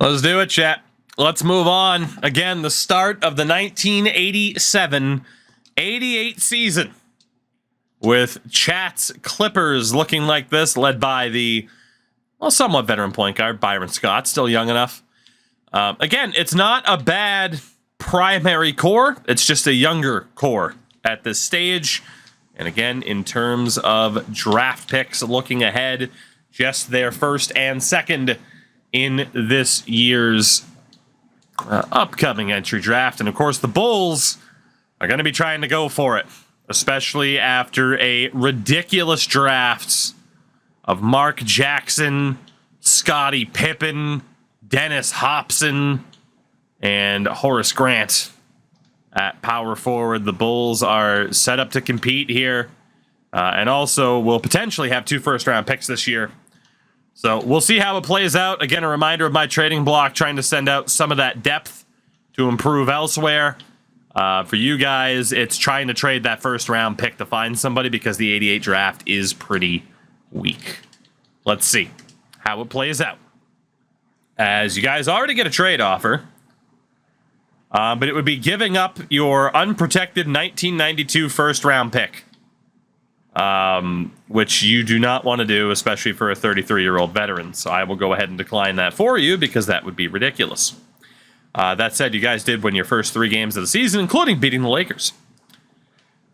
Let's do it, chat. Let's move on. Again, the start of the 1987-88 season with chat's Clippers looking like this, led by the, somewhat veteran point guard, Byron Scott, still young enough. Again, it's not a bad primary core. It's just a younger core at this stage. And again, in terms of draft picks looking ahead, just their first and second in this year's upcoming entry draft. And of course, the Bulls are going to be trying to go for it, especially after a ridiculous draft of Mark Jackson, Scottie Pippen, Dennis Hobson, and Horace Grant at power forward. The Bulls are set up to compete here, and also will potentially have 2 first-round picks this year. So we'll see how it plays out. Again, a reminder of my trading block, trying to send out some of that depth to improve elsewhere. For you guys, it's trying to trade that first-round pick to find somebody because the 88 draft is pretty weak. Let's see how it plays out. As you guys already get a trade offer, but it would be giving up your unprotected 1992 first-round pick, which you do not want to do, especially for a 33-year-old veteran. So I will go ahead and decline that for you because that would be ridiculous. That said, you guys did win your first 3 games of the season, including beating the Lakers.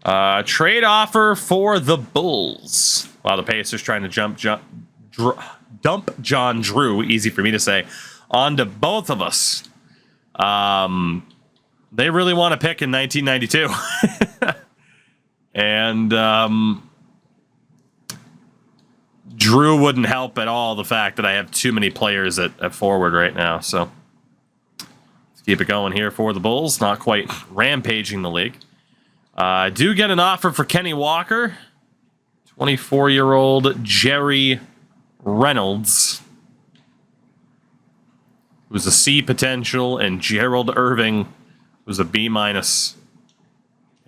Trade offer for the Bulls. Wow, the Pacers trying to dump John Drew, easy for me to say, onto both of us. They really want to pick in 1992. And Drew wouldn't help at all the fact that I have too many players at forward right now. So let's keep it going here for the Bulls. Not quite rampaging the league. I do get an offer for Kenny Walker. 24-year-old Jerry Reynolds, who's a C potential, and Gerald Irving, who's a B-. Yeah,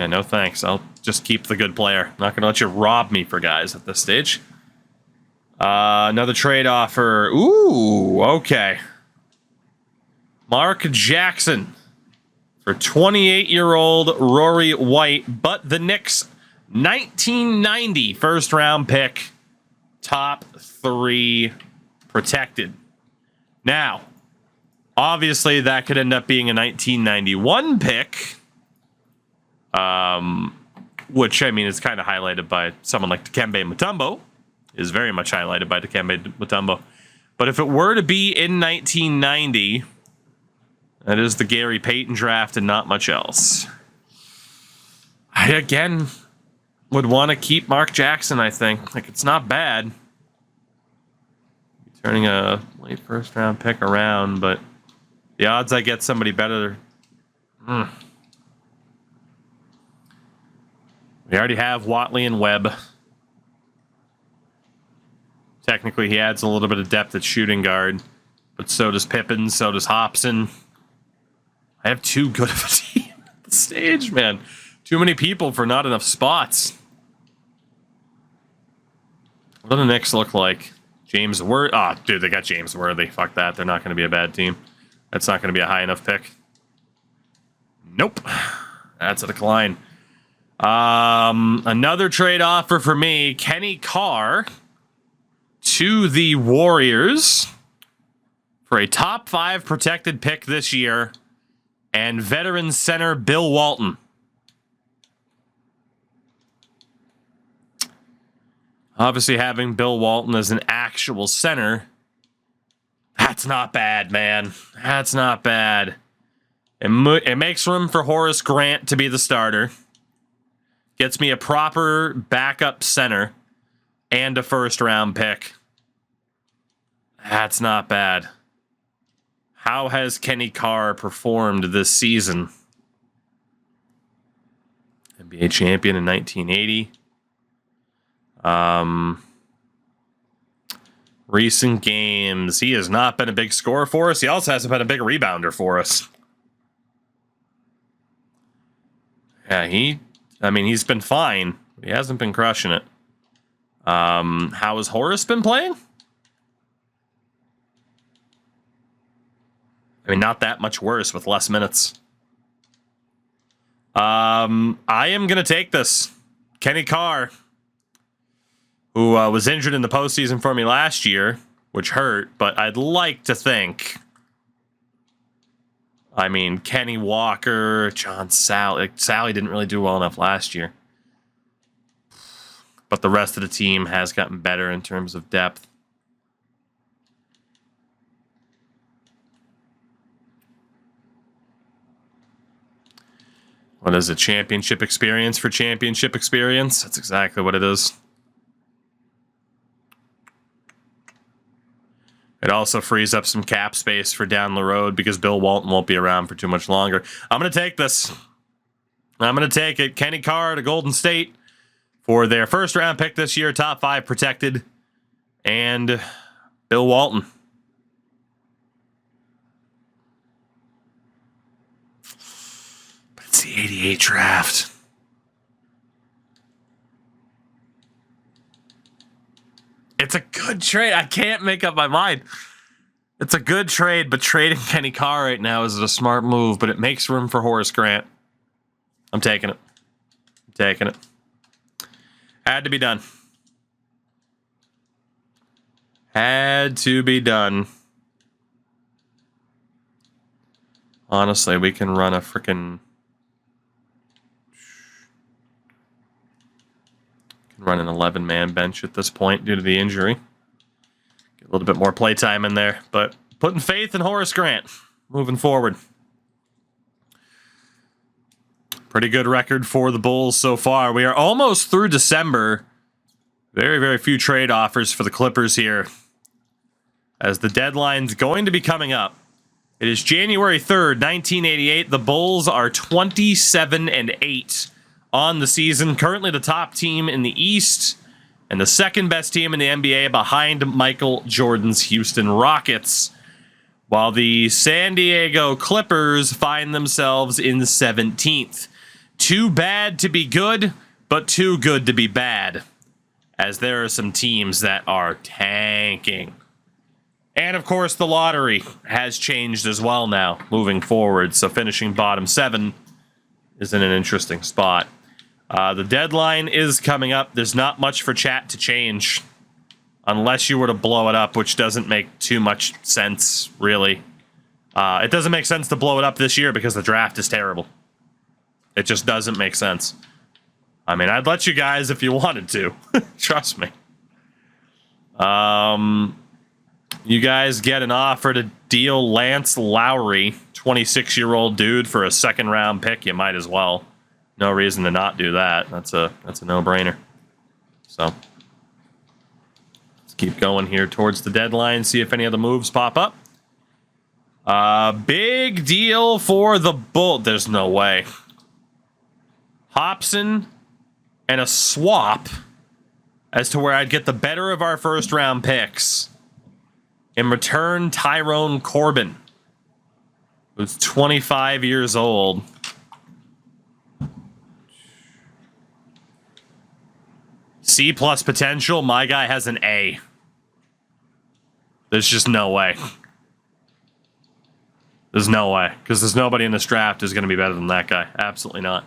no thanks. I'll just keep the good player. Not going to let you rob me for guys at this stage. Another trade offer. Ooh, okay. Mark Jackson for 28-year-old Rory White, but the Knicks' 1990 first-round pick, top 3 protected. Now, obviously, that could end up being a 1991 pick, which, I mean, is kind of highlighted by someone like Dikembe Mutombo, is very much highlighted by Dikembe Mutombo. But if it were to be in 1990, that is the Gary Payton draft and not much else. I, again, would want to keep Mark Jackson, I think. Like, it's not bad. Turning a late first-round pick around, but the odds I get somebody better... We already have Watley and Webb. Technically, he adds a little bit of depth at shooting guard, but so does Pippen, so does Hobson. I have too good of a team at the stage, man. Too many people for not enough spots. What do the Knicks look like? James Worthy. Oh, dude, they got James Worthy. Fuck that. They're not going to be a bad team. That's not going to be a high enough pick. Nope. That's a decline. Another trade offer for me. Kenny Carr to the Warriors for a top 5 protected pick this year and veteran center Bill Walton. Obviously, having Bill Walton as an actual center, that's not bad, man. That's not bad. It makes room for Horace Grant to be the starter. Gets me a proper backup center and a first-round pick. That's not bad. How has Kenny Carr performed this season? NBA champion in 1980. Recent games, he has not been a big scorer for us. He also hasn't been a big rebounder for us. Yeah, he's been fine. He hasn't been crushing it. How has Horace been playing? I mean, not that much worse with less minutes. I am going to take this. Kenny Carr, who was injured in the postseason for me last year, which hurt, but I'd like to think. I mean, Kenny Walker, John Sally. Sally didn't really do well enough last year. But the rest of the team has gotten better in terms of depth. What is it? Championship experience for championship experience? That's exactly what it is. It also frees up some cap space for down the road because Bill Walton won't be around for too much longer. I'm going to take this. I'm going to take it. Kenny Carr to Golden State for their first round pick this year, top 5 protected, and Bill Walton. But it's the 88 draft. It's a good trade. I can't make up my mind. It's a good trade, but trading Kenny Carr right now is a smart move, but it makes room for Horace Grant. I'm taking it. I'm taking it. Had to be done. Had to be done. Honestly, we can run a freaking... Run an 11-man bench at this point due to the injury. Get a little bit more playtime in there, but putting faith in Horace Grant moving forward. Pretty good record for the Bulls so far. We are almost through December. Very, very few trade offers for the Clippers here, as the deadline's going to be coming up. It is January 3rd, 1988. The Bulls are 27-8 on the season. Currently the top team in the East and the second best team in the NBA behind Michael Jordan's Houston Rockets, while the San Diego Clippers find themselves in 17th. Too bad to be good, but too good to be bad, as there are some teams that are tanking. And of course the lottery has changed as well now moving forward, so finishing bottom 7 is in an interesting spot. The deadline is coming up. There's not much for chat to change unless you were to blow it up, which doesn't make too much sense, really. It doesn't make sense to blow it up this year because the draft is terrible. It just doesn't make sense. I mean, I'd let you guys if you wanted to. Trust me. You guys get an offer to deal Lance Lowry, 26-year-old dude, for a second-round pick. You might as well. No reason to not do that. That's a no-brainer. So let's keep going here towards the deadline, see if any other moves pop up. Big deal for the Bull. There's no way. Hobson and a swap as to where I'd get the better of our first-round picks. In return, Tyrone Corbin, who's 25 years old. C+ potential. My guy has an A. There's just no way. There's no way. Because there's nobody in this draft who's going to be better than that guy. Absolutely not.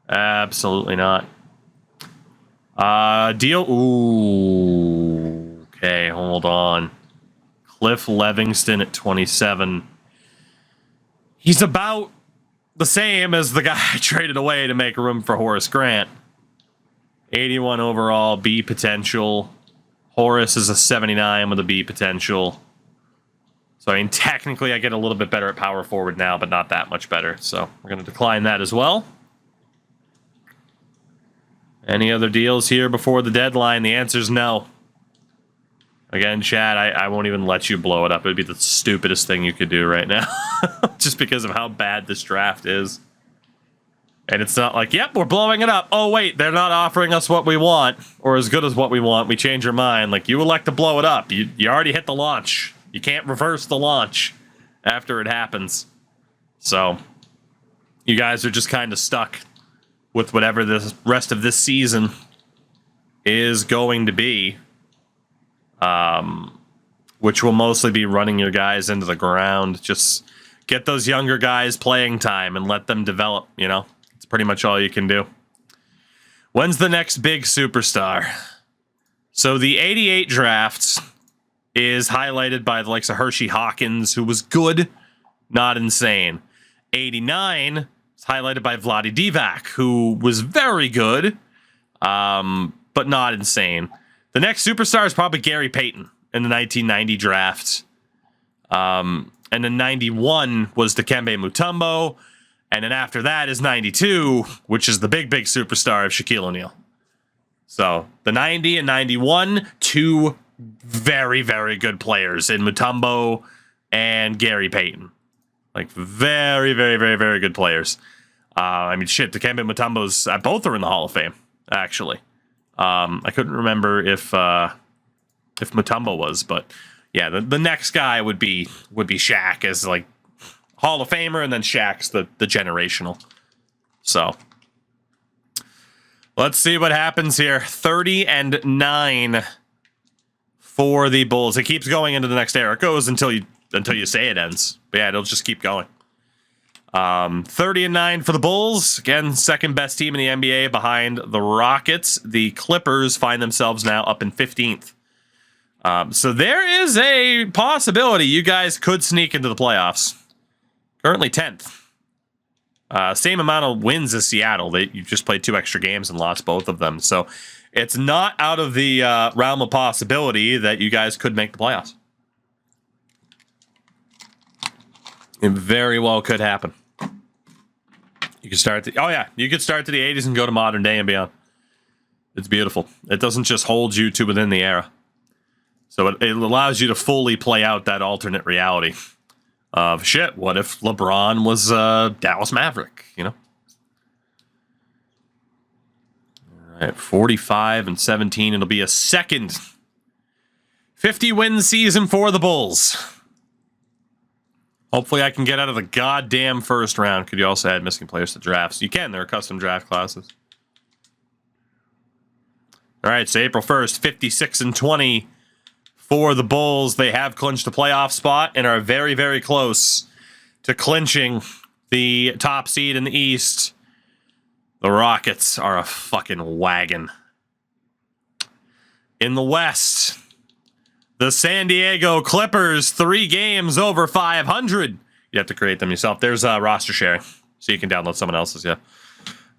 Absolutely not. Deal. Ooh. Okay, hold on. Cliff Levingston at 27. He's about the same as the guy I traded away to make room for Horace Grant. 81 overall, B potential. Horace is a 79 with a B potential. So, I mean, technically I get a little bit better at power forward now, but not that much better. So, we're going to decline that as well. Any other deals here before the deadline? The answer's no. Again, Chad, I won't even let you blow it up. It would be the stupidest thing you could do right now. Just because of how bad this draft is. And it's not like, yep, we're blowing it up. Oh, wait, they're not offering us what we want, or as good as what we want. We change our mind. Like, you elect to blow it up. You already hit the launch. You can't reverse the launch after it happens. So, you guys are just kind of stuck with whatever the rest of this season is going to be. which will mostly be running your guys into the ground. Just get those younger guys playing time and let them develop, you know? It's pretty much all you can do. When's the next big superstar? So the 88 drafts is highlighted by the likes of Hershey Hawkins, who was good, not insane. 89 is highlighted by Vlade Divac, who was very good, but not insane. The next superstar is probably Gary Payton in the 1990 draft. And then 91 was Dikembe Mutombo. And then after that is 92, which is the big superstar of Shaquille O'Neal. So the 90 and 91, two very, very good players in Mutombo and Gary Payton. Like very, very, very, very good players. I mean, shit, Dikembe Mutombo's both are in the Hall of Fame, actually. I couldn't remember if Mutombo was, but yeah, the next guy would be Shaq as like Hall of Famer, and then Shaq's the generational. So let's see what happens here. 30-9 for the Bulls. It keeps going into the next era. It goes until you say it ends. But yeah, it'll just keep going. 30-9 for the Bulls. Again, second best team in the NBA behind the Rockets. The Clippers find themselves now up in 15th. So there is a possibility you guys could sneak into the playoffs. Currently 10th. Same amount of wins as Seattle. You just played 2 extra games and lost both of them. So it's not out of the realm of possibility that you guys could make the playoffs. It very well could happen. You could start you could start to the 80s and go to modern day and beyond. It's beautiful. It doesn't just hold you to within the era. So it allows you to fully play out that alternate reality of shit. What if LeBron was Dallas Maverick? You know. All right, 45-17. It'll be a second 50-win season for the Bulls. Hopefully, I can get out of the goddamn first round. Could you also add missing players to drafts? You can. There are custom draft classes. All right, so April 1st, 56-20 for the Bulls. They have clinched a playoff spot and are very, very close to clinching the top seed in the East. The Rockets are a fucking wagon. In the West, the San Diego Clippers, 3 games over 500. You have to create them yourself. There's roster sharing, so you can download someone else's, yeah.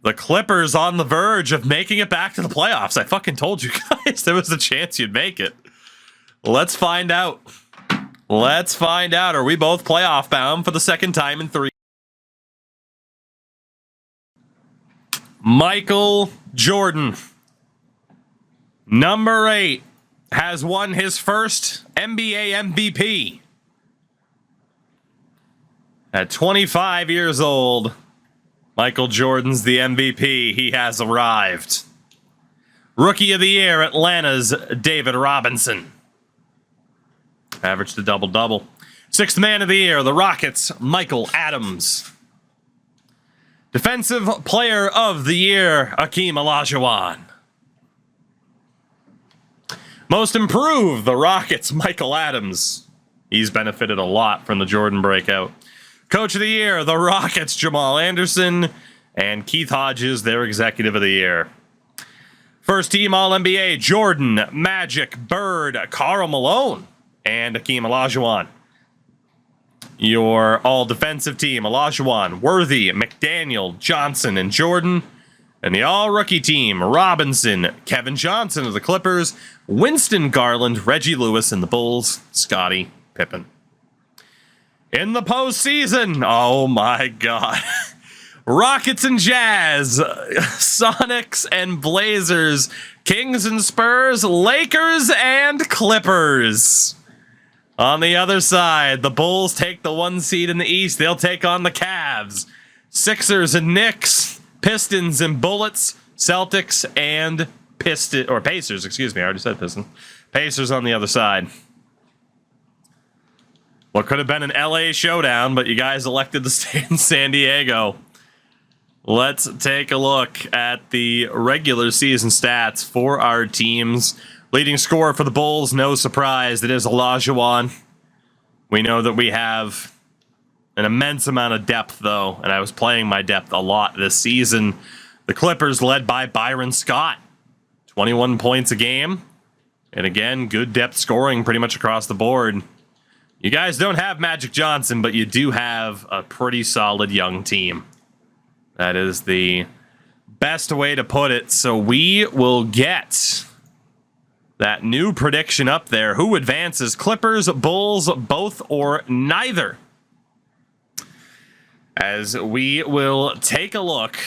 The Clippers on the verge of making it back to the playoffs. I fucking told you guys there was a chance you'd make it. Let's find out. Let's find out. Are we both playoff bound for the second time in 3? Michael Jordan, number 8, has won his first NBA MVP. At 25 years old, Michael Jordan's the MVP. He has arrived. Rookie of the Year, Atlanta's David Robinson. Averaged a double-double. 6th Man of the Year, the Rockets, Michael Adams. Defensive Player of the Year, Akeem Olajuwon. Most Improved, the Rockets, Michael Adams. He's benefited a lot from the Jordan breakout. Coach of the Year, the Rockets, Jamal Anderson. And Keith Hodges, their Executive of the Year. First Team All-NBA, Jordan, Magic, Bird, Karl Malone, and Akeem Olajuwon. Your All-Defensive Team, Olajuwon, Worthy, McDaniel, Johnson, and Jordan. And the All-Rookie Team, Robinson, Kevin Johnson of the Clippers, Winston Garland, Reggie Lewis, and the Bulls, Scottie Pippen. In the postseason, oh my god. Rockets and Jazz, Sonics and Blazers, Kings and Spurs, Lakers and Clippers. On the other side, the Bulls take the 1 seed in the East. They'll take on the Cavs, Sixers and Knicks, Pistons and Bullets, Celtics and Pacers, excuse me. I already said Pistons. Pacers on the other side. What could have been an LA showdown, but you guys elected to stay in San Diego. Let's take a look at the regular season stats for our teams Leading scorer for the Bulls, no surprise, it is Olajuwon. We know that we have an immense amount of depth, though, and I was playing my depth a lot this season. The Clippers led by Byron Scott, 21 points a game. And again, good depth scoring pretty much across the board. You guys don't have Magic Johnson, but you do have a pretty solid young team. That is the best way to put it. So we will get that new prediction up there. Who advances? Clippers, Bulls, both or neither? As we will take a look,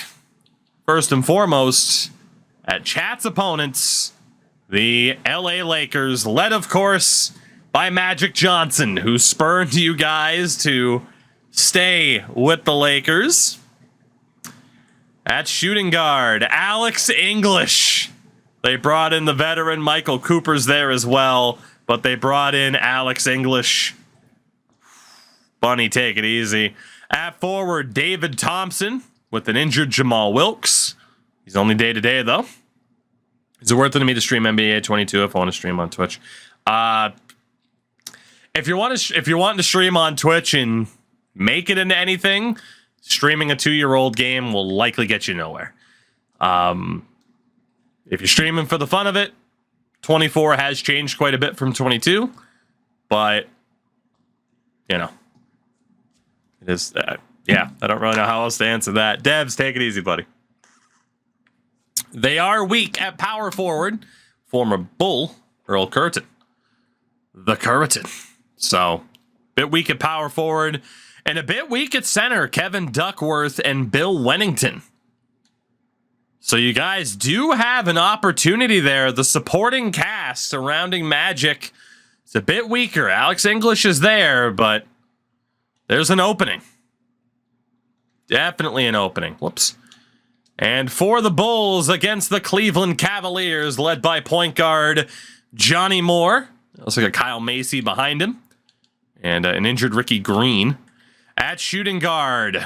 first and foremost, at Chat's opponents, the LA Lakers, led, of course, by Magic Johnson, who spurned you guys to stay with the Lakers. At shooting guard, Alex English. They brought in the veteran Michael Cooper's there as well, but they brought in Alex English. Bunny, take it easy. At forward, David Thompson with an injured Jamal Wilkes. He's only day-to-day, though. Is it worth it to me to stream NBA 22 if I want to stream on Twitch? If you're wanting to stream on Twitch and make it into anything, streaming a 2-year-old game will likely get you nowhere. If you're streaming for the fun of it, 24 has changed quite a bit from 22, but you know, it is. Yeah, I don't really know how else to answer that. Devs, take it easy, buddy. They are weak at power forward. Former Bull, Earl Curtin. The Curtin. So, bit weak at power forward. And a bit weak at center, Kevin Duckworth and Bill Wennington. So you guys do have an opportunity there. The supporting cast surrounding Magic is a bit weaker. Alex English is there, but there's an opening. Definitely an opening. Whoops. And for the Bulls against the Cleveland Cavaliers, led by point guard Johnny Moore. Also got Kyle Macy behind him. And an injured Ricky Green. At shooting guard,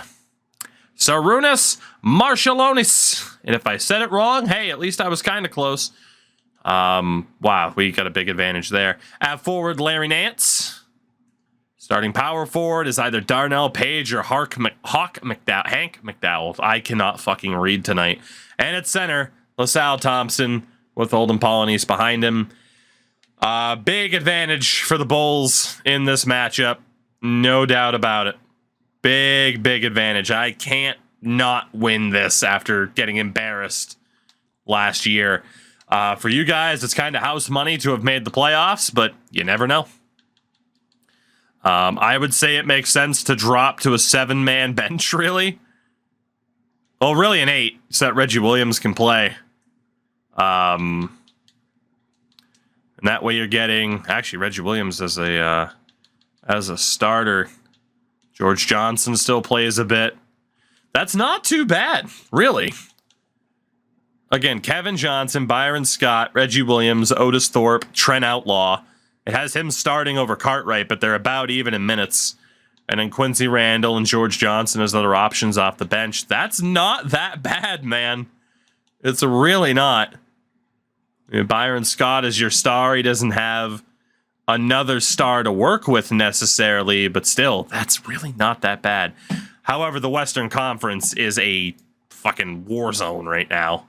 Sarunas Marshalonis. And if I said it wrong, hey, at least I was kind of close. Wow, we got a big advantage there. At forward, Larry Nance. Starting power forward is either Darnell Page or Hank McDowell. I cannot fucking read tonight. And at center, LaSalle Thompson with Olden Polynice behind him. Big advantage for the Bulls in this matchup. No doubt about it. Big advantage. I can't not win this after getting embarrassed last year. For you guys, it's kind of house money to have made the playoffs, but you never know. I would say it makes sense to drop to a 7-man bench, really. Well, really an 8, so that Reggie Williams can play. And that way you're getting... Actually, Reggie Williams as a starter. George Johnson still plays a bit. That's not too bad, really. Again, Kevin Johnson, Byron Scott, Reggie Williams, Otis Thorpe, Trent Outlaw. It has him starting over Cartwright, but they're about even in minutes. And then Quincy Randall and George Johnson as other options off the bench. That's not that bad, man. It's really not. I mean, Byron Scott is your star. He doesn't have another star to work with necessarily, but still, that's really not that bad. However, the Western Conference is a fucking war zone right now.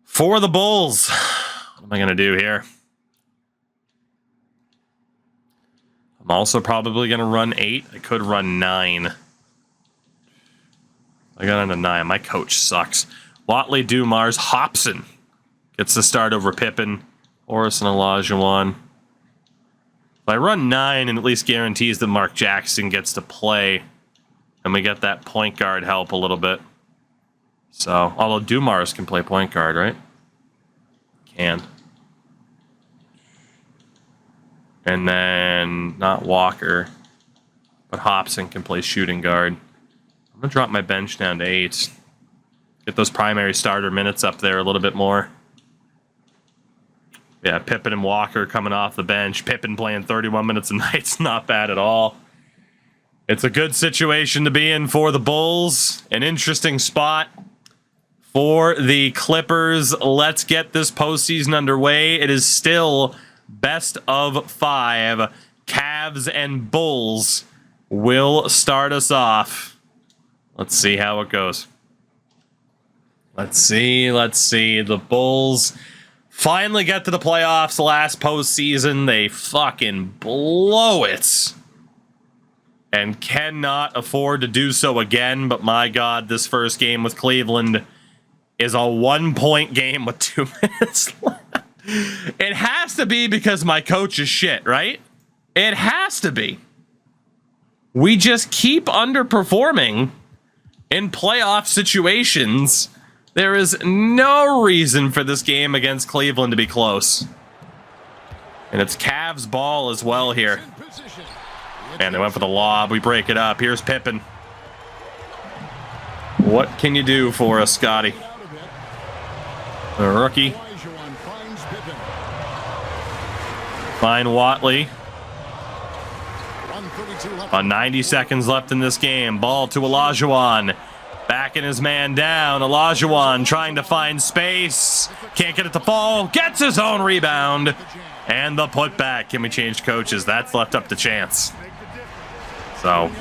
For the Bulls, what am I going to do here? I'm also probably going to run 8. I could run 9. I got into 9. My coach sucks. Watley, Dumars, Hobson gets the start over Pippen. Horace and Olajuwon. If I run 9, and at least guarantees that Mark Jackson gets to play, and we get that point guard help a little bit. So, although Dumars can play point guard, right? Can. And then, not Walker, but Hobson can play shooting guard. I'm going to drop my bench down to 8. Get those primary starter minutes up there a little bit more. Yeah, Pippen and Walker coming off the bench. Pippen playing 31 minutes a night's not bad at all. It's a good situation to be in for the Bulls. An interesting spot for the Clippers. Let's get this postseason underway. It is still best of 5. Cavs and Bulls will start us off. Let's see how it goes. Let's see. The Bulls finally get to the playoffs last postseason. They fucking blow it. And cannot afford to do so again. But my God, this first game with Cleveland is a 1-point game with 2 minutes left. It has to be because my coach is shit, right? It has to be. We just keep underperforming in playoff situations. There is no reason for this game against Cleveland to be close. And it's Cavs ball as well here. And they went for the lob. We break it up. Here's Pippen. What can you do for us, Scotty? The rookie. Find Watley. 90 seconds left in this game. Ball to Olajuwon. Backing his man down. Olajuwon trying to find space. Can't get it to fall. Gets his own rebound. And the putback. Can we change coaches? That's left up to chance. So,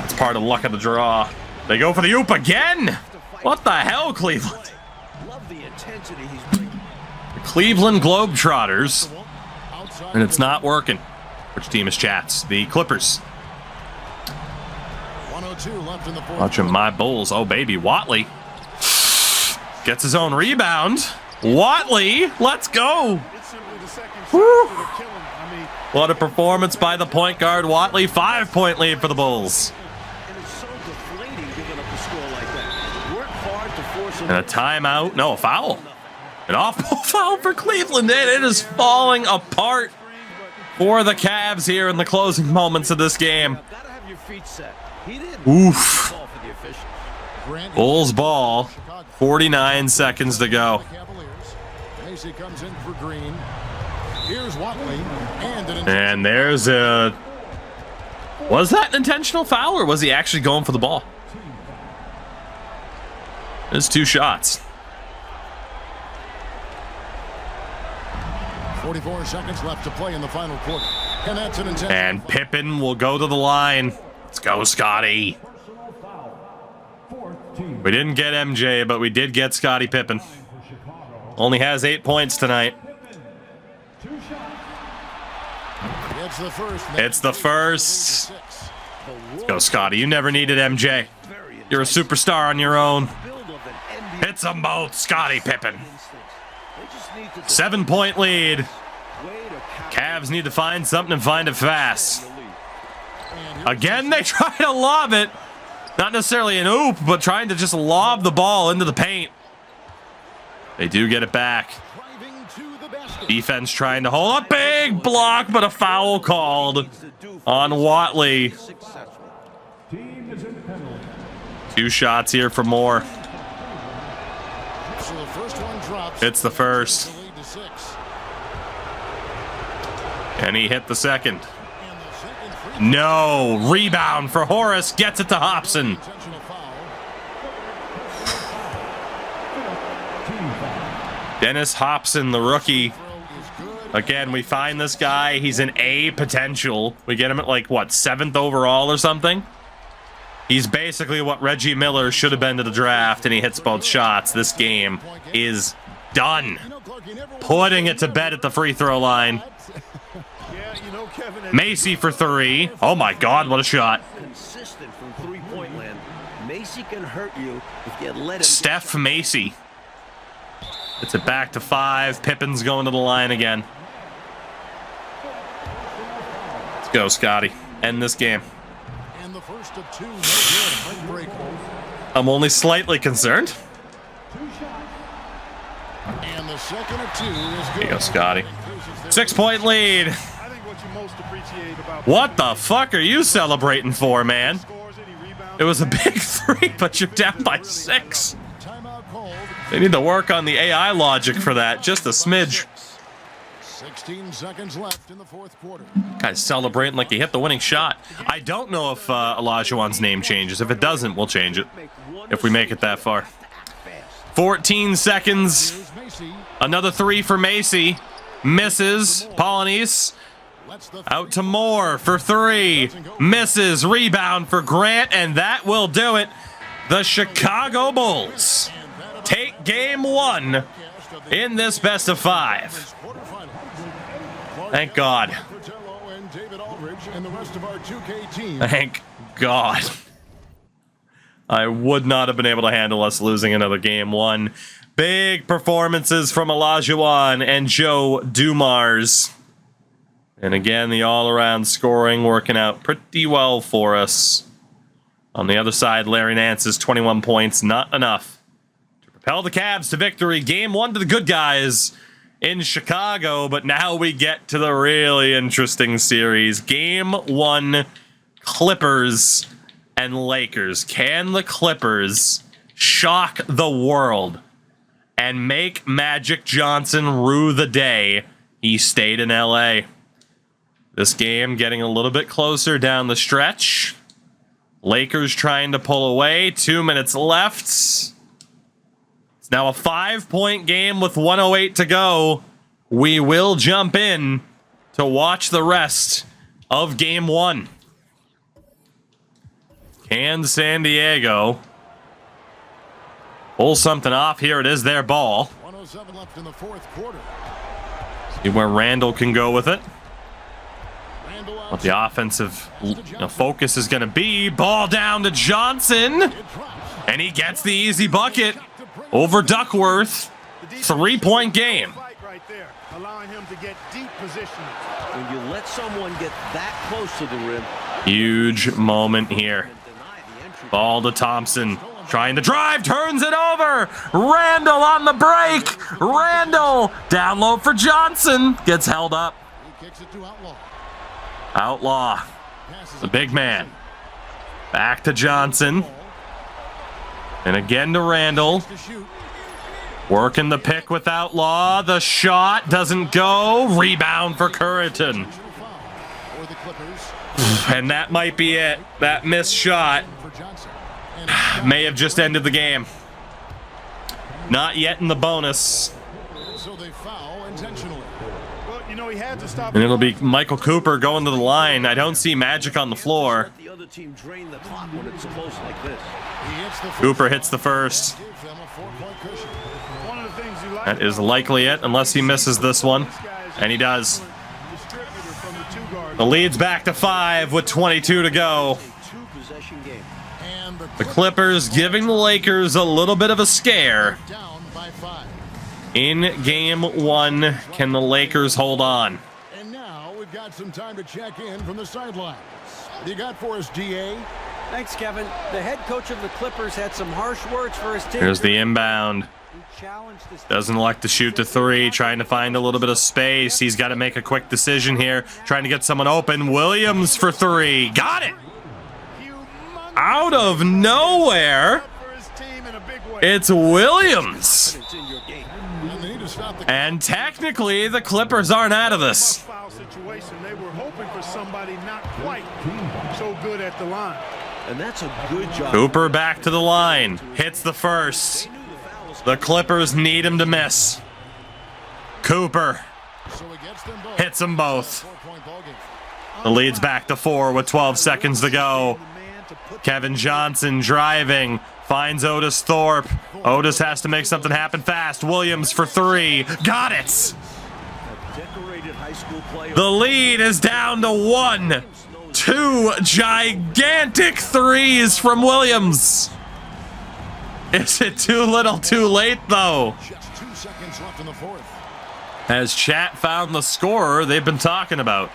it's part of the luck of the draw. They go for the oop again. What the hell, Cleveland? The Cleveland Globetrotters. And it's not working. Which team is Chats? The Clippers. Watching my Bulls. Oh, baby. Watley gets his own rebound. Watley, let's go. Woo. What a performance by the point guard, Watley. 5-point lead for the Bulls. And a timeout. No, a foul. An off-ball foul for Cleveland. It is falling apart for the Cavs here in the closing moments of this game. Oof. Bulls ball. 49 seconds to go. And there's a... Was that an intentional foul, or was he actually going for the ball? There's 2 shots. 44 seconds left to play in the final quarter. And Pippen will go to the line. Let's go, Scotty. We didn't get MJ, but we did get Scottie Pippen. Only has 8 points tonight. It's the first. Let's go, Scotty. You never needed MJ. You're a superstar on your own. Hits them both, Scottie Pippen. 7-point lead. Cavs need to find something and find it fast. Again, they try to lob it. Not necessarily an oop, but trying to just lob the ball into the paint. They do get it back. Defense trying to hold a big block, but a foul called on Watley. 2 shots here for more. It's the first. And he hit the second. No. Rebound for Horace. Gets it to Hobson. Dennis Hobson, the rookie. Again, we find this guy. He's an A potential. We get him at like, what, 7th overall or something? He's basically what Reggie Miller should have been to the draft, and he hits both shots. This game is done. Putting it to bed at the free throw line. Macy for 3. Oh my God, what a shot. Consistent from 3-point land. Macy can hurt you if you let him. Steph Macy. It's it back to 5. Pippen's going to the line again. Let's go, Scotty. End this game. And the first of 2, no good. I'm only slightly concerned. And the second of 2 is good. There you go, Scotty. 6-point lead. What the fuck are you celebrating for, man? It was a big 3, but you're down by 6. They need to work on the AI logic for that. Just a smidge. 16 seconds left in the fourth quarter. Guy's celebrating like he hit the winning shot. I don't know if Olajuwon's name changes. If it doesn't, we'll change it if we make it that far. 14 seconds. Here's Macy. Another three for Macy. Misses. Polonese. Lets the Out to Moore for three. Misses. Rebound for Grant, and that will do it. The Chicago Bulls take game one in this best of five. Thank God. And David Aldridge and the rest of our 2K team. Thank God. I would not have been able to handle us losing another game one. Big performances from Olajuwon and Joe Dumars. And again, the all-around scoring working out pretty well for us. On the other side, Larry Nance's 21 points, not enough to propel the Cavs to victory. Game one to the good guys in Chicago, but now we get to the really interesting series. Game one, Clippers and Lakers. Can the Clippers shock the world and make Magic Johnson rue the day he stayed in LA? This game getting a little bit closer down the stretch. Lakers trying to pull away. 2 minutes left. It's now a 5-point game with 1:08 to go. We will jump in to watch the rest of game one. Can San Diego pull something off? Here it is, their ball. 107 left in the fourth quarter. See where Randall can go with it. Randall What the offensive focus is going to be. Ball down to Johnson. And he gets the easy bucket over Duckworth. 3-point game. Right there, allowing him to get deep position. When you let someone get that close to the rim. Huge moment here. Ball to Thompson. Trying to drive. Turns it over. Randall on the break. Randall. Down low for Johnson. Gets held up. He kicks it to Outlaw. Outlaw. The big man. Back to Johnson. And again to Randall. To shoot. Working the pick with Outlaw. The shot doesn't go. Rebound for Currington. For the Clippers. And that might be it. That missed shot For Johnson. And may have just ended the game. Not yet in the bonus. so they foul intentionally. Well, you know, he had to stop. And it'll be Michael Cooper going to the line. I don't see Magic on the floor. The other team drain the clock when it's close like this. He hits the Cooper hits the first. Gives them a 4-point cushion. One of the things you like That is likely it, unless he misses this one. And he does. distributor from the two guards. The lead's back to 5 with 22 to go. Two-possession game. And The Clippers giving the Lakers a little bit of a scare. down by 5. In game one, can the Lakers hold on? And now we've got some time to check in from the sidelines. What do you got for us, DA? Thanks, Kevin. The head coach of the Clippers had some harsh words for his team. Here's the inbound. He challenged his Doesn't like to shoot the three, trying to find a little bit of space. He's got to make a quick decision here, trying to get someone open. Williams for three. Got it! Out of nowhere, For his team in a big way. it's Williams. It's in your game. And they need to stop the And technically, the Clippers aren't out of this. Foul situation. They were hoping for somebody not quite so good at the line. And that's a good job. Cooper back to the line. Hits the first. The Clippers need him to miss. Cooper so he gets them both. hits them both. 4-point ball game. The lead's back to 4 with 12 seconds to go. Kevin Johnson driving. Finds Otis Thorpe. Otis has to make something happen fast. Williams for 3. Got it! Decorated high school player. The lead is down to 1. 2 gigantic threes from Williams. Is it too little too late, though? Just 2 seconds left in the fourth. As chat found the scorer they've been talking about.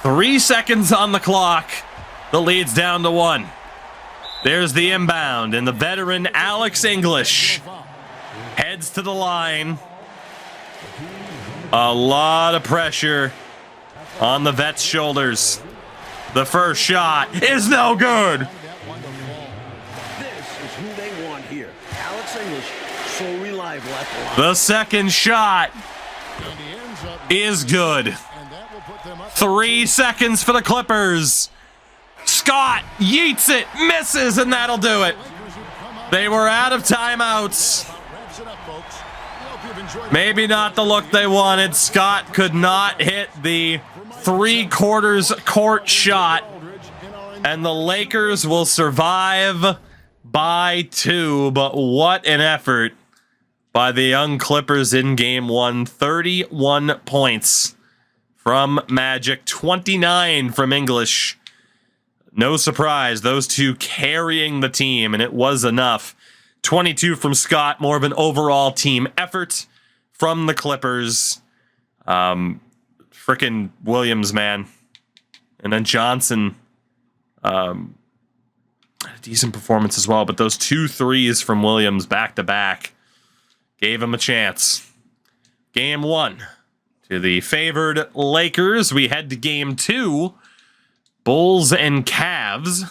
3 seconds on the clock. The lead's down to 1. There's the inbound, and the veteran Alex English heads to the line. A lot of pressure on the vet's shoulders. The first shot is no good. This is who they want here. Alex English, so reliable at the line. The second shot And he ends is good. And that will put them up 3 seconds for the Clippers. Scott yeets it, misses, and that'll do it. They were out of timeouts. wraps it up, folks. We hope you've enjoyed Maybe not the look they wanted. Scott could not hit the 3/4 court shot, and the Lakers will survive by 2. But what an effort by the young Clippers in game 1. 31 points from Magic, 29 from English. No surprise, those two carrying the team, and it was enough. 22 from Scott, more of an overall team effort from the Clippers. Frickin' Williams, man. And then Johnson, a decent performance as well, but those 2 threes from Williams back to back gave him a chance. Game 1 to the favored Lakers. We head to game 2. Bulls and Cavs.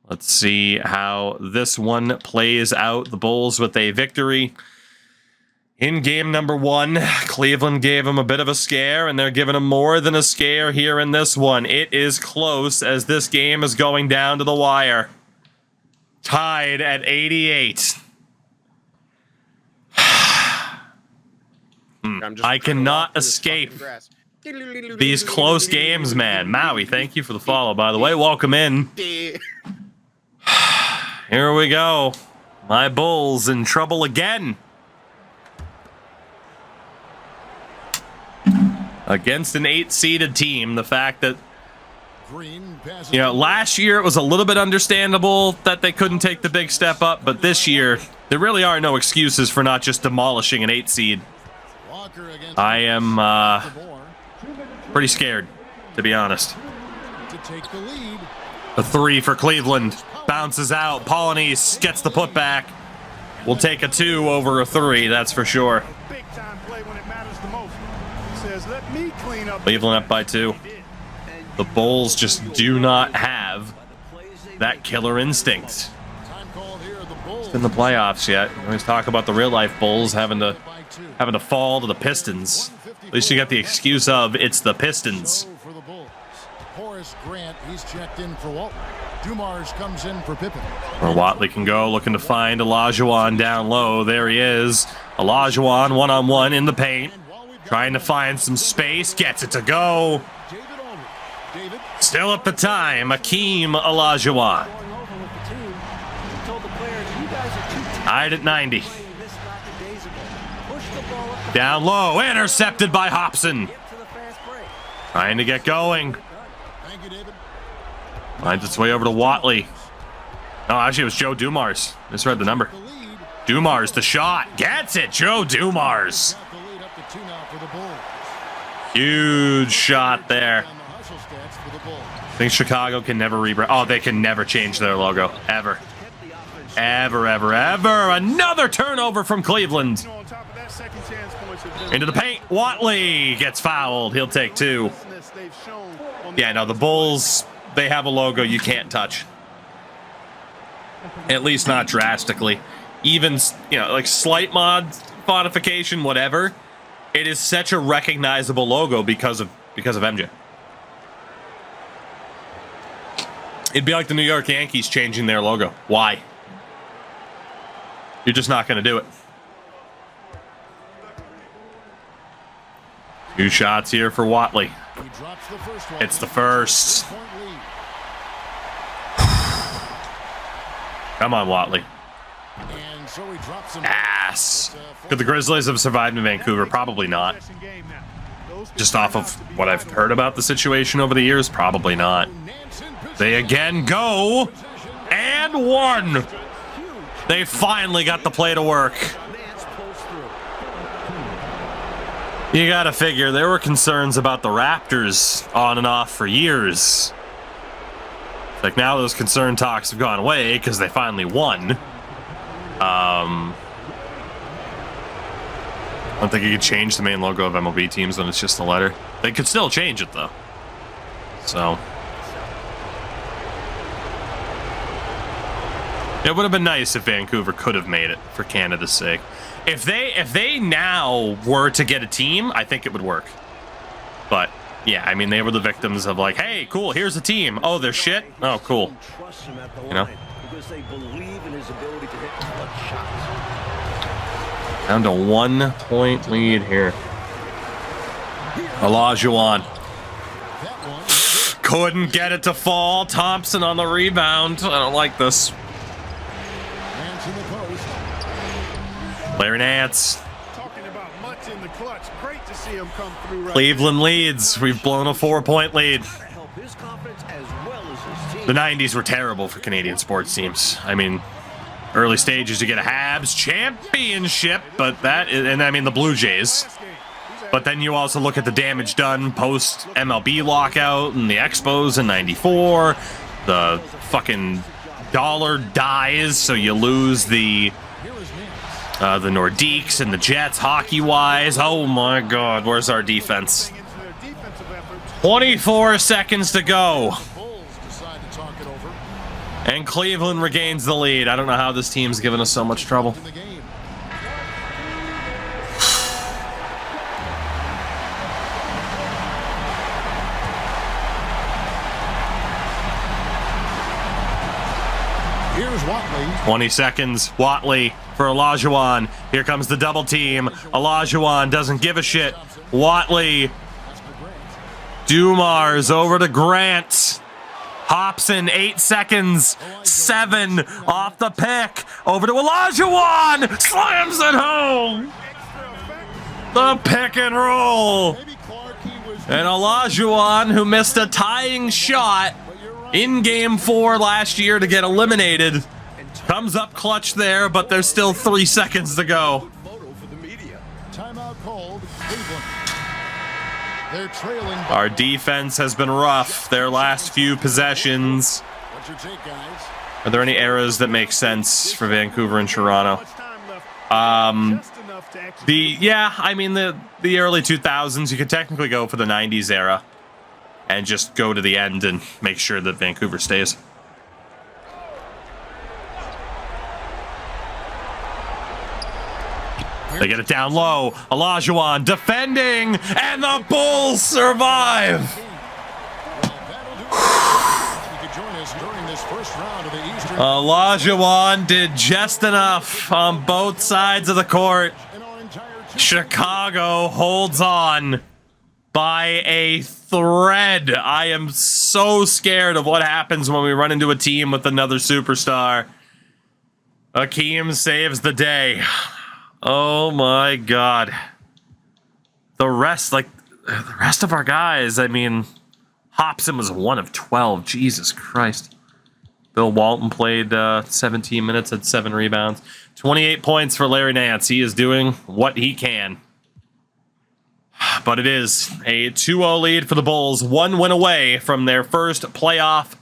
Let's see how this one plays out. The Bulls with a victory in game number 1. Cleveland gave them a bit of a scare, and they're giving them more than a scare here in this one. It is close as this game is going down to the wire. Tied at 88. I cannot escape these close games, man. Maui, thank you for the follow, by the way. Welcome in. Here we go. My Bulls in trouble again. Against an 8-seeded team. The fact that, Green passes last year it was a little bit understandable that they couldn't take the big step up, but this year there really are no excuses for not just demolishing an 8-seed. Walker against I am the board pretty scared, to be honest. to take the lead. A 3 for Cleveland. Bounces out. Polonese gets the putback. We'll take a 2 over a 3, that's for sure. Big time play when it matters the most. He says, let me clean up. Cleveland up by 2. The Bulls just do not have that killer instinct. Time called here. The Bulls In the playoffs yet. We always talk about the real life Bulls having to fall to the Pistons. At least you got the excuse of it's the Pistons. So for the Bulls. Horace Grant, he's checked in for Walton. Dumars comes in for Pippen. Where Watley can go, looking to find Olajuwon down low. There he is. Olajuwon one-on-one in the paint. Trying to find some space. Gets it to go. David Aldridge. David. Still at the time, Akeem Olajuwon. Going over with the team. He told the players, you guys are too tired Tied at 90. playing this lackadaisical. Push the ball up the Down low, intercepted by Hobson. get to the fast break. Trying to get going. Thank you, David. Finds its way over to Watley. No, actually it was Joe Dumars. Misread the number. The lead. Dumars, the shot. Gets it, Joe Dumars. Got the lead up to 2 now for the Bulls. Huge shot there. And the hustle stats for the Bulls. I think Chicago can never rebrand. Oh, they can never change their logo. Ever. Ever, ever, ever. Another turnover from Cleveland. You know, on top of that, second chance points have been Into the paint. Watley gets fouled. He'll take 2. they've shown on Yeah, no, the Bulls, they have a logo you can't touch. At least not drastically. Even, like slight modification, whatever. It is such a recognizable logo because of MJ. It'd be like the New York Yankees changing their logo. Why? You're just not going to do it. 2 shots here for Watley. He drops the first one. It's the first. Point lead. Come on, Watley. And so he drops him. Ass. Could the Grizzlies have survived in Vancouver? Probably not. Just off of what I've heard about the situation over the years, probably not. They again go and 1. They finally got the play to work. You gotta figure there were concerns about the Raptors on and off for years. Like now those concern talks have gone away because they finally won. I don't think you could change the main logo of MLB teams when it's just a letter. They could still change it though. So It would have been nice if Vancouver could have made it for Canada's sake. If they now were to get a team, I think it would work. But yeah, I mean, they were the victims of like, hey, cool, here's a team. Oh, they're shit. Oh, cool. You know. Because they believe in his ability to hit clutch shots. Down to 1 point lead here. Olajuwon. Couldn't get it to fall. Thompson on the rebound. I don't like this. Larry Nance. Talking about months in the clutch. Great to see him come through right Cleveland leads. We've blown a 4-point lead. Help his confidence as well as his team. The 90s were terrible for Canadian sports teams. I mean, early stages you get a Habs championship, but that is, and I mean the Blue Jays. But then you also look at the damage done post MLB lockout and the Expos in '94. The fucking dollar dies, so you lose the Nordiques and the Jets hockey-wise. Oh my God, where's our defense? 24 seconds to go. And Cleveland regains the lead. I don't know how this team's given us so much trouble. Here's Watley. 20 seconds. Watley for Olajuwon. Here comes the double team. Olajuwon doesn't give a shit. Watley. Dumars over to Grant. Hobson, 8 seconds. 7 off the pick. Over to Olajuwon. Slams it home. The pick and roll. And Olajuwon, who missed a tying shot in Game 4 last year to get eliminated, comes up clutch there, but there's still 3 seconds to go. Timeout called. Cleveland. They're trailing. Our defense has been rough their last few possessions. What's your take, guys? Are there any eras that make sense for Vancouver and Toronto? I mean the early 2000s, you could technically go for the 90s era and just go to the end and make sure that Vancouver stays. They get it down low. Olajuwon defending, and the Bulls survive. Olajuwon did just enough on both sides of the court. Chicago holds on by a thread. I am so scared of what happens when we run into a team with another superstar. Akeem saves the day. Oh my God. The rest of our guys, I mean, Hobson was 1 of 12. Jesus Christ. Bill Walton played 17 minutes, had 7 rebounds. 28 points for Larry Nance. He is doing what he can. But it is a 2-0 lead for the Bulls. 1 win away from their first playoff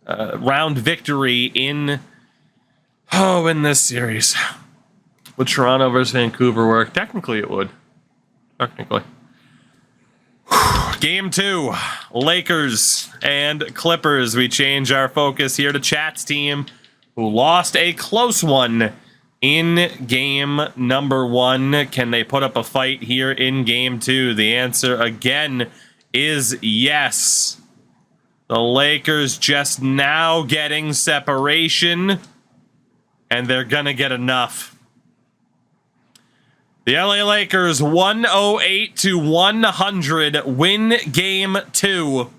round victory in this series. Would Toronto versus Vancouver work? Technically, it would. Technically. Game 2, Lakers and Clippers. We change our focus here to Chat's team, who lost a close one in game number 1. Can they put up a fight here in game 2? The answer again is yes. The Lakers just now getting separation, and they're gonna get enough. The LA Lakers 108-100 win game 2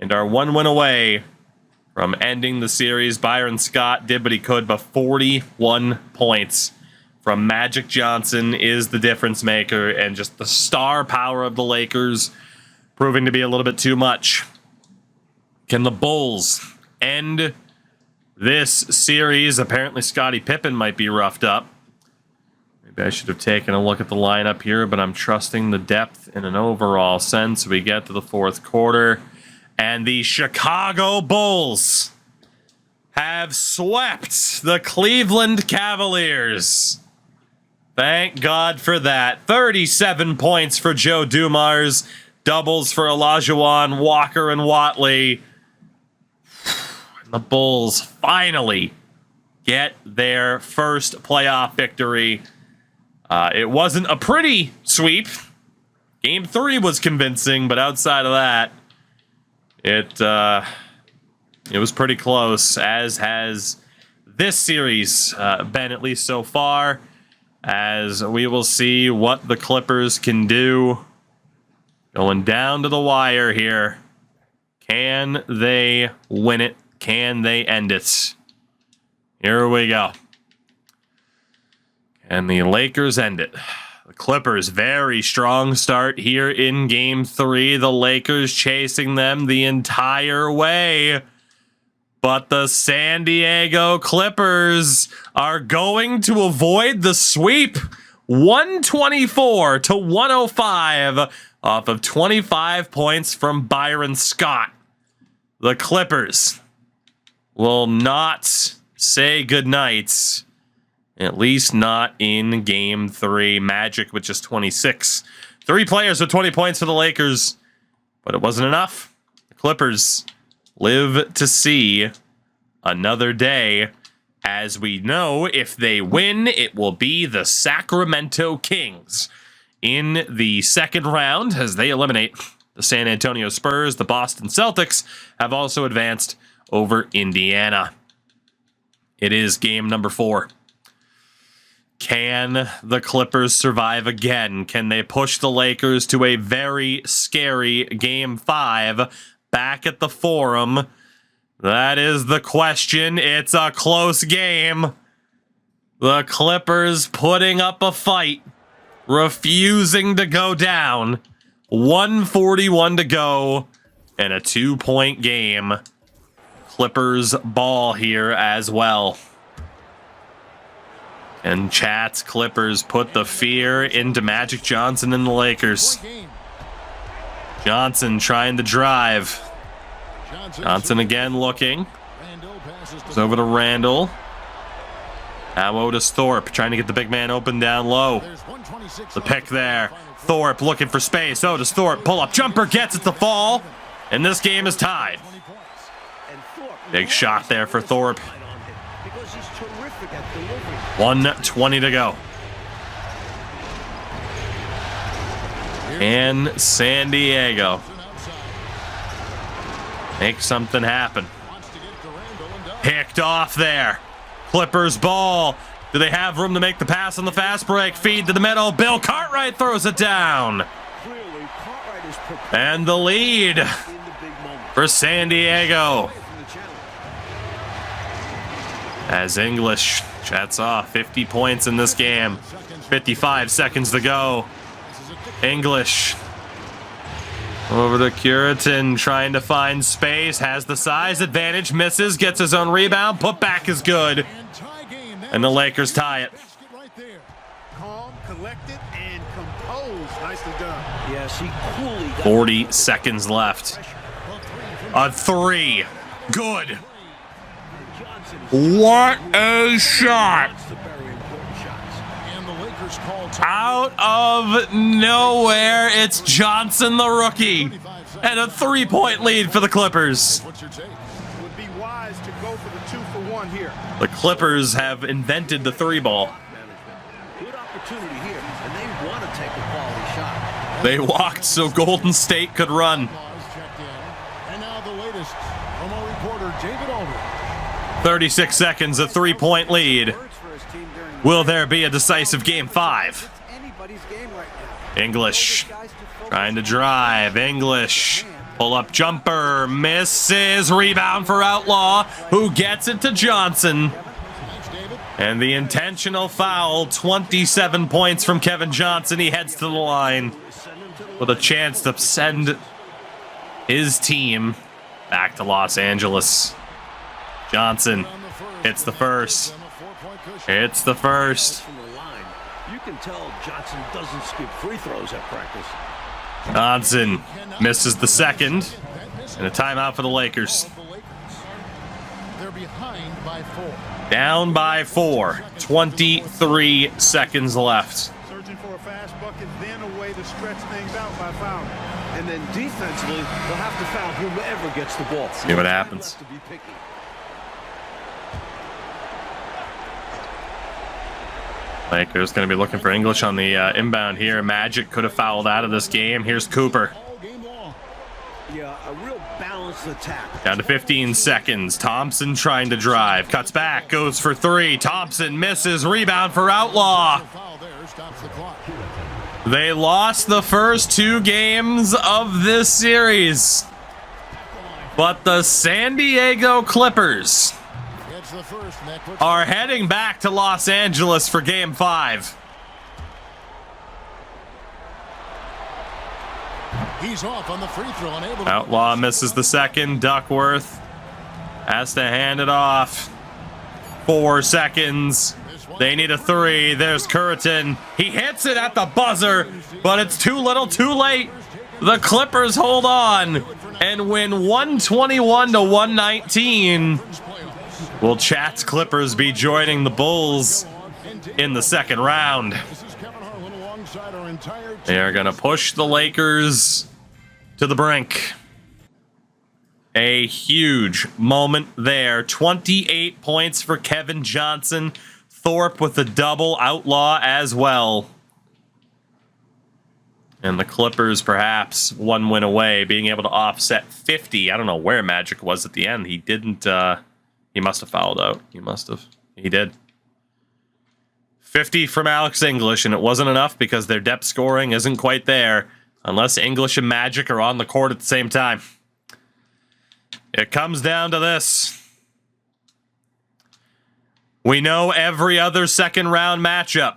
and are 1 win away from ending the series. Byron Scott did what he could, but 41 points from Magic Johnson is the difference maker, and just the star power of the Lakers proving to be a little bit too much. Can the Bulls end this series? Apparently Scottie Pippen might be roughed up. I should have taken a look at the lineup here, but I'm trusting the depth in an overall sense. We get to the 4th quarter, and the Chicago Bulls have swept the Cleveland Cavaliers. Thank God for that. 37 points for Joe Dumars, doubles for Olajuwon, Walker, and Watley. And the Bulls finally get their first playoff victory. It wasn't a pretty sweep. Game 3 was convincing, but outside of that, it was pretty close, as has this series been, at least so far, as we will see what the Clippers can do going down to the wire here. Can they win it? Can they end it? Here we go. And the Lakers end it. The Clippers, very strong start here in Game 3. The Lakers chasing them the entire way. But the San Diego Clippers are going to avoid the sweep. 124 to 105 off of 25 points from Byron Scott. The Clippers will not say goodnight, at least not in Game 3. Magic with just 26. 3 players with 20 points for the Lakers, but it wasn't enough. The Clippers live to see another day. As we know, if they win, it will be the Sacramento Kings in the second round, as they eliminate the San Antonio Spurs. The Boston Celtics have also advanced over Indiana. It is game number 4. Can the Clippers survive again? Can they push the Lakers to a very scary Game 5 back at the Forum? That is the question. It's a close game. The Clippers putting up a fight, refusing to go down. 141 to go, and a 2-point game. Clippers ball here as well. And Chat's Clippers put the fear into Magic Johnson and the Lakers. Johnson trying to drive. Johnson again looking. Goes over to Randall. Now Otis Thorpe trying to get the big man open down low. The pick there. Thorpe looking for space. Otis Thorpe pull-up jumper gets it to fall. And this game is tied. Big shot there for Thorpe. 1:20 to go. And San Diego make something happen. Picked off there. Clippers ball. Do they have room to make the pass on the fast break? Feed to the middle. Bill Cartwright throws it down. And the lead for San Diego. As English chats off 50 points in this game. 55 seconds to go. English over to Curitin, trying to find space. Has the size advantage. Misses. Gets his own rebound. Put back is good. And the Lakers tie it. Calm, collected, and composed. Nicely done. Yes, he coolly got 40 seconds left. A 3. Good. What a shot. Out of nowhere, it's Johnson, the rookie. And a 3-point lead for the Clippers. Would be wise to go for the 2-for-1 here. The Clippers have invented the 3-ball. Good opportunity here, and they want to take a quality shot. They walked so Golden State could run. And now the latest from our reporter, David Aldridge. 36 seconds, a 3-point lead. Will there be a decisive Game 5? English trying to drive. English pull-up jumper. Misses. Rebound for Outlaw, who gets it to Johnson. And the intentional foul. 27 points from Kevin Johnson. He heads to the line with a chance to send his team back to Los Angeles. Johnson hits the first. It's the first. From the line, you can tell Johnson doesn't skip free throws at practice. Johnson misses the second. And a timeout for the Lakers. They're behind by 4. Down by 4. 23 seconds left. Searching for a fast bucket, then a way to stretch things out by fouling. And then defensively, they'll have to foul whomever gets the ball. See what happens. To be picky. Lakers going to be looking for English on the inbound here. Magic could have fouled out of this game. Here's Cooper. All game long. Yeah, a real balanced attack. Down to 15 seconds. Thompson trying to drive. Cuts back. Goes for three. Thompson misses. Rebound for Outlaw. Foul there stops the clock. They lost the first 2 games of this series. But the San Diego Clippers It's the first, Nick. are heading back to Los Angeles for Game 5. He's off on the free throw, unable to. Outlaw misses the second. Duckworth has to hand it off. 4 seconds. They need a 3. There's Curtin. He hits it at the buzzer, but it's too little, too late. The Clippers hold on and win 121 to 119. Will Chat's Clippers be joining the Bulls in the second round? This is Kevin Harlan alongside our entire team. They are going to push the Lakers to the brink. A huge moment there. 28 points for Kevin Johnson. Thorpe with a double. Outlaw as well. And the Clippers perhaps 1 win away, being able to offset 50. I don't know where Magic was at the end. He didn't. He must have fouled out. He must have. He did. 50 from Alex English, and it wasn't enough because their depth scoring isn't quite there unless English and Magic are on the court at the same time. It comes down to this. We know every other second round matchup.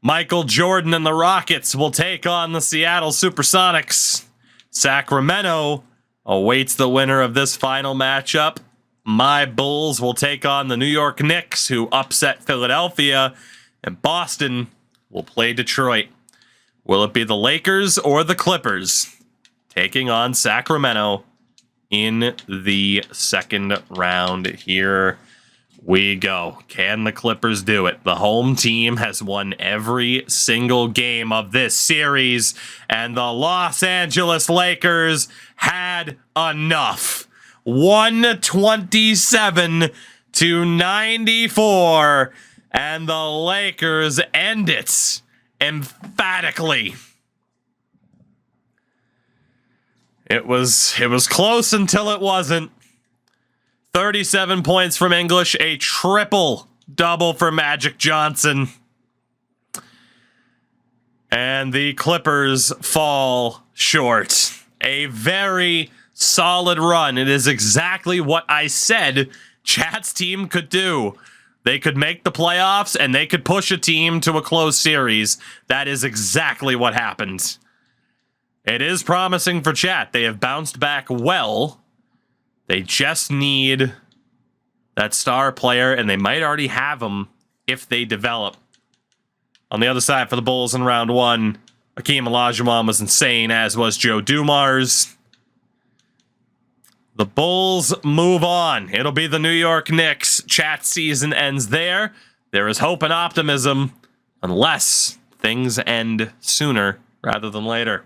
Michael Jordan and the Rockets will take on the Seattle Supersonics. Sacramento awaits the winner of this final matchup. My Bulls will take on the New York Knicks, who upset Philadelphia, and Boston will play Detroit. Will it be the Lakers or the Clippers taking on Sacramento in the second round? Here we go. Can the Clippers do it? The home team has won every single game of this series, and the Los Angeles Lakers had enough. 127 to 94, and the Lakers end it emphatically. It was close until it wasn't. 37 points from English, a triple-double for Magic Johnson. And the Clippers fall short. A very solid run. It is exactly what I said Chat's team could do. They could make the playoffs, and they could push a team to a close series. That is exactly what happened. It is promising for Chat. They have bounced back well. They just need that star player, and they might already have him if they develop. On the other side for the Bulls in round 1, Akeem Olajuwon was insane, as was Joe Dumars. The Bulls move on. It'll be the New York Knicks. Chat season ends there. There is hope and optimism, unless things end sooner rather than later.